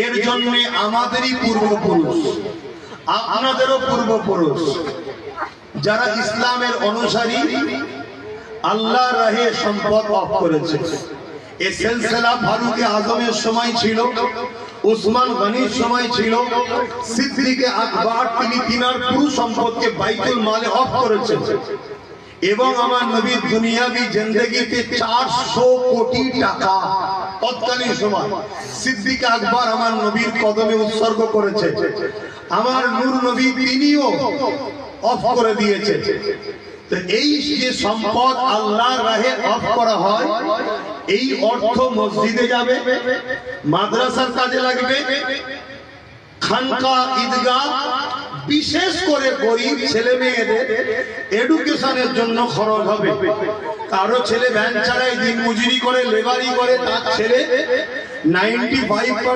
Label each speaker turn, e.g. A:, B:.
A: এর জন্য আমাদেরই পূর্বপুরুষ, আপনাদেরও পূর্বপুরুষ যারা ইসলামের অনুসারী আল্লাহর রাহে সম্পদ অফ করেছে। এই সিলসিলা ফারুক আজমের সময় ছিল, উসমান গনির সময় ছিল, সিদ্দিক আকবর তিনি তিনার পুরো সম্পদকে বাইতুল মালে অফ করেছেন। এবং আমার নবীর দুনিয়াবি জিন্দেগিতে 400 কোটি টাকা তৎকালীন সময় সিদ্দিক আকবর আমার নবীর কদমে উৎসর্গ করেছে। আমার নূর নবী তিনিও অফ করে দিয়েছে। তো এই যে সম্পদ আল্লাহর রাহে অফ করা হয়, এই অর্থ মসজিদে যাবে, মাদ্রাসার কাজে লাগবে, খানকা ঈদগাহ, বিশেষ করে গরিব ছেলে মেয়েদের এডুকেশনের জন্য খরচ হবে। কারো ছেলে ভ্যান চালায়, দিন মজুরি করে, লেবারি করে, তার ছেলে 95%